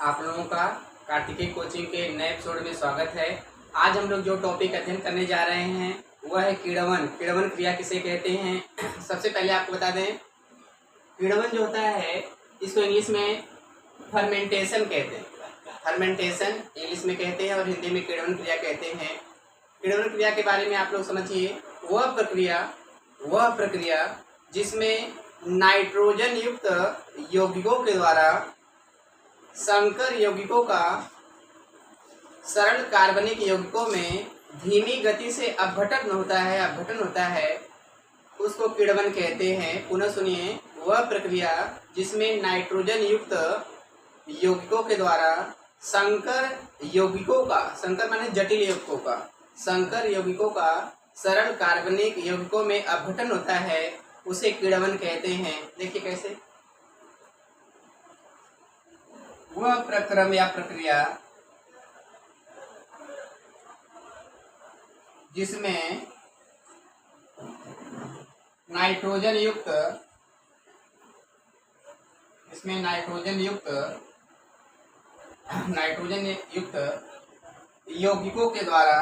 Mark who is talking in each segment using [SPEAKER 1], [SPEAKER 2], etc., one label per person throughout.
[SPEAKER 1] आप लोगों का कार्तिकेय कोचिंग के नए एपिसोड में स्वागत है। आज हम लोग जो टॉपिक अध्ययन करने जा रहे हैं वह है किण्वन। किण्वन क्रिया किसे कहते हैं? सबसे पहले आपको बता दें, किण्वन जो होता है इसको इंग्लिश में फर्मेंटेशन कहते हैं। फर्मेंटेशन इंग्लिश में कहते हैं और हिंदी में किण्वन क्रिया कहते हैं। किण्वन क्रिया के बारे में आप लोग समझिए, वह प्रक्रिया जिसमें नाइट्रोजन युक्त यौगिकों के द्वारा संकर यौगिकों का सरल कार्बनिक यौगिकों में धीमी गति से अपघटन होता है, उसको किण्वन कहते हैं। पुनः सुनिए, वह प्रक्रिया जिसमें नाइट्रोजन युक्त यौगिकों के द्वारा संकर यौगिकों का, संकर माने जटिल यौगिकों का, संकर यौगिकों का सरल कार्बनिक यौगिकों में अपघटन होता है, उसे किण्वन कहते हैं। देखिए कैसे, वह प्रक्रम या प्रक्रिया जिसमें नाइट्रोजन युक्त यौगिकों के द्वारा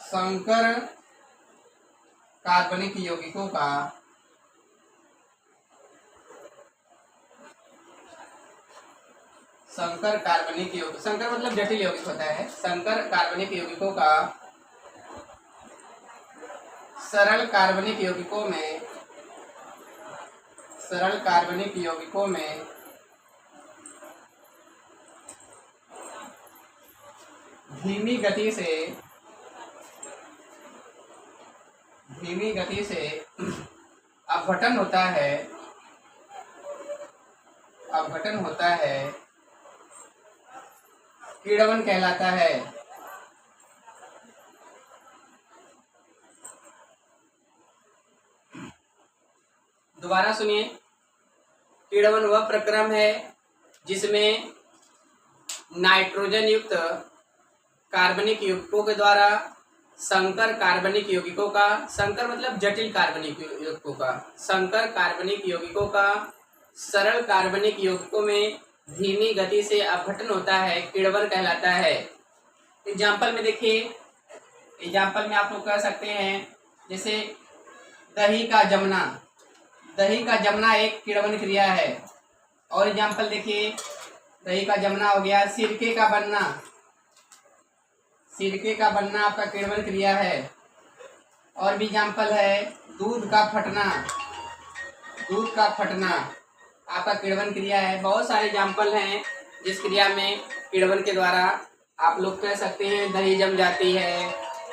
[SPEAKER 1] संकर कार्बनिक यौगिकों का संकर मतलब जटिल यौगिक होता है। संकर कार्बनिक यौगिकों का सरल कार्बनिक यौगिकों में धीमी गति से अपघटन होता है, किण्वन कहलाता है। दोबारा सुनिए, किण्वन वह प्रक्रम है जिसमें नाइट्रोजन युक्त कार्बनिक यौगिकों के द्वारा संकर कार्बनिक यौगिकों का, संकर मतलब जटिल कार्बनिक यौगिकों का, संकर कार्बनिक यौगिकों का सरल कार्बनिक यौगिकों में धीमी गति से अपघटन होता है, किण्वन कहलाता है। एग्जाम्पल में देखिए, एग्जाम्पल में आप लोग कह सकते हैं जैसे दही का जमना एक किण्वन क्रिया है। और एग्जाम्पल देखिए, दही का जमना हो गया। सिरके का बनना आपका किण्वन क्रिया है। और भी एग्जाम्पल है दूध का फटना आपका किण्वन क्रिया है। बहुत सारे एग्जाम्पल हैं जिस क्रिया में किण्वन के द्वारा आप लोग कह सकते हैं दही जम जाती है,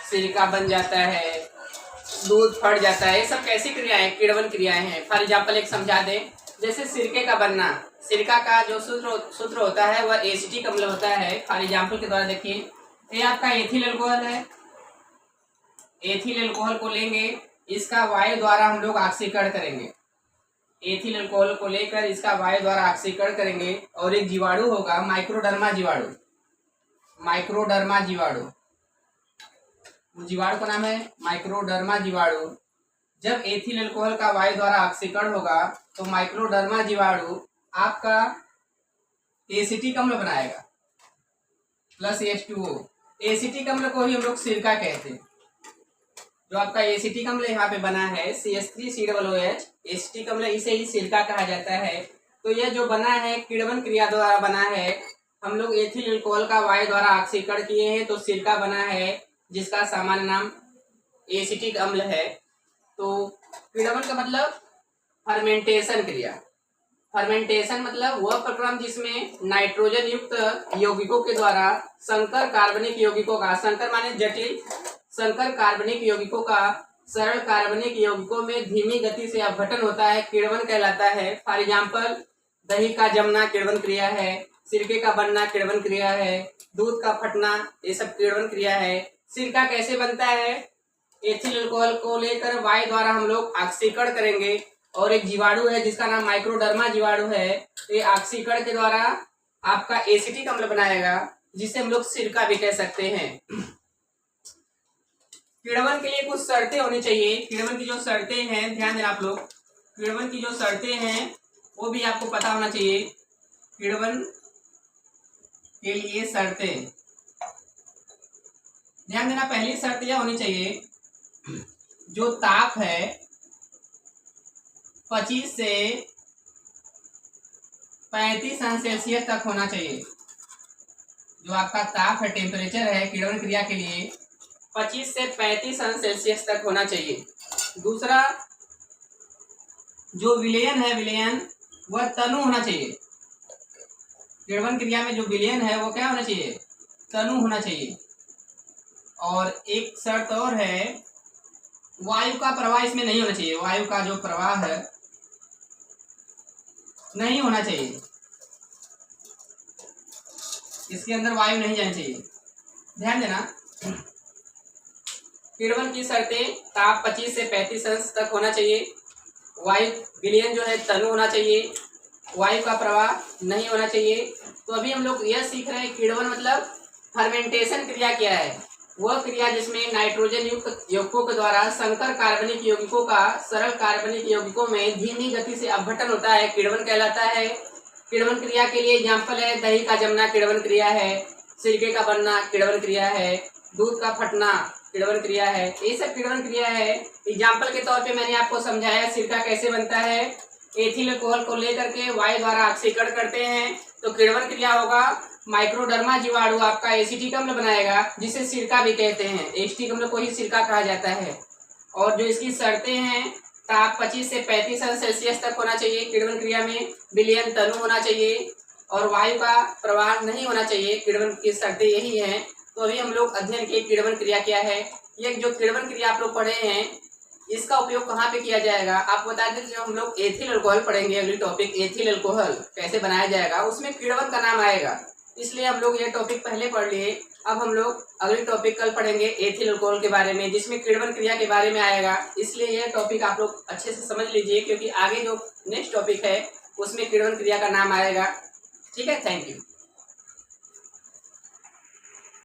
[SPEAKER 1] सिरका बन जाता है, दूध फट जाता है। ये सब कैसी क्रियाएं? किण्वन क्रियाएं हैं। फॉर एग्जाम्पल एक समझा दें, जैसे सिरके का बनना, सिरका का जो सूत्र होता है वह एसिटिक अम्ल होता है। फॉर एग्जाम्पल के द्वारा देखिए, ये आपका एथिल अल्कोहल है। एथिल अल्कोहल को लेंगे, इसका वायु द्वारा हम लोग ऑक्सीकरण करेंगे। एथिल अल्कोहल को लेकर इसका वायु द्वारा ऑक्सीकरण करेंगे और एक जीवाणु होगा माइक्रोडर्मा जीवाणु। उस जीवाणु का नाम है माइक्रोडर्मा जीवाणु। जब एथिल अल्कोहल का वायु द्वारा ऑक्सीकरण होगा तो माइक्रोडर्मा जीवाणु आपका एसिटिक अम्ल बनाएगा प्लस H2O। एसिटिक अम्ल को ही हम लोग सिरका कहते हैं। जो आपका एसिटिक अम्ल यहाँ पे बना है CH3COOH, एसिटिक अम्ल, इसे ही सिरका कहा जाता है। तो यह जो बना है किण्वन क्रिया द्वारा बना है। हम लोग एथिल अल्कोहल का वायु द्वारा ऑक्सीकरण किए हैं तो सिरका बना है, जिसका सामान्य नाम एसिटिक अम्ल है। तो किण्वन का मतलब फर्मेंटेशन क्रिया। फर्मेंटेशन मतलब वह प्रक्रम जिसमें नाइट्रोजन युक्त यौगिकों के द्वारा संकर कार्बनिक यौगिकों का, संकर माने जटिल, संकर कार्बनिक यौगिकों का सरल कार्बनिक यौगिकों में धीमी गति से अपघटन होता है, किण्वन कहलाता है। फॉर एग्जाम्पल, दही का जमना किण्वन क्रिया है, सिरके का बनना किण्वन क्रिया है, दूध का फटना, ये सब किण्वन क्रिया है। सिरका कैसे बनता है? एथिल अल्कोहल को लेकर वायु द्वारा हम लोग ऑक्सीकरण करेंगे और एक जीवाणु है जिसका नाम माइक्रोडर्मा जीवाणु है। ये ऑक्सीकरण के द्वारा आपका एसिटिक अम्ल बनाएगा जिसे हम लोग सिरका भी कह सकते हैं। किण्वन के लिए कुछ शर्तें होनी चाहिए। किण्वन की जो शर्तें हैं, ध्यान देना आप लोग, किण्वन की जो शर्तें हैं वो भी आपको पता होना चाहिए। किण्वन के लिए शर्तें, ध्यान देना, पहली शर्त यह होनी चाहिए, जो ताप है 25 से 35 अंश सेल्सियस तक होना चाहिए। जो आपका ताप है, टेम्परेचर है किण्वन क्रिया के लिए 25 से 35 अंश सेल्सियस तक होना चाहिए। दूसरा, जो विलयन है, विलयन वह तनु होना चाहिए। किण्वन क्रिया में जो विलयन है वो क्या होना चाहिए? तनु होना चाहिए। और एक शर्त और है, वायु का प्रवाह इसमें नहीं होना चाहिए। वायु का जो प्रवाह है नहीं होना चाहिए, इसके अंदर वायु नहीं जानी चाहिए। ध्यान देना, किण्वन की शर्तें, ताप 25 से 35 अंश तक होना चाहिए, वायु विलयन जो है तनु होना चाहिए, वायु का प्रवाह नहीं होना चाहिए। तो अभी हम लोग यह सीख रहे हैं किण्वन मतलब फर्मेंटेशन क्रिया क्या है। वह क्रिया जिसमें नाइट्रोजन युक्त यौगिकों के द्वारा संकर कार्बनिक यौगिकों का सरल कार्बनिक यौगिकों में धीमी गति से अपघटन होता है, किण्वन कहलाता है। किण्वन क्रिया के लिए एग्जाम्पल है, दही का जमना किण्वन क्रिया है, सिरके का बनना किण्वन क्रिया है, दूध का फटना किण्वन क्रिया है, ये सब किण्वन क्रिया है। एग्जाम्पल के तौर पे मैंने आपको समझाया सिरका कैसे बनता है। एथिल अल्कोहल को लेकर के वायु द्वारा ऑक्सीकरण करते हैं तो किण्वन क्रिया होगा। माइक्रोडर्मा जीवाणु आपका एसिटिक अम्ल बनाएगा, जिसे सिरका भी कहते हैं। एसिटिक अम्ल को ही सिरका कहा जाता है। और जो इसकी शर्तें हैं, ताप 25 से 35 अंश सेल्सियस तक होना चाहिए किण्वन क्रिया में, विलयन तनु होना चाहिए और वायु का प्रवाह नहीं होना चाहिए। किण्वन की शर्तें यही हैं। तो अभी हम लोग अध्ययन किए किण्वन क्रिया क्या है। ये जो किण्वन क्रिया आप लोग पढ़े हैं, इसका उपयोग कहाँ पे किया जाएगा आपको बता दें। जो हम लोग एथिल अल्कोहल पढ़ेंगे, अगली टॉपिक एथिल अल्कोहल कैसे बनाया जाएगा, उसमें किण्वन का नाम आएगा। इसलिए हम लोग ये टॉपिक पहले पढ़ लिए। अब हम लोग अगली टॉपिक कल पढ़ेंगे एथिल अल्कोहल के बारे में, जिसमें किण्वन क्रिया के बारे में आएगा। इसलिए यह टॉपिक आप लोग अच्छे से समझ लीजिए, क्योंकि आगे जो नेक्स्ट टॉपिक है उसमें किण्वन क्रिया का नाम आएगा। ठीक है, थैंक यू।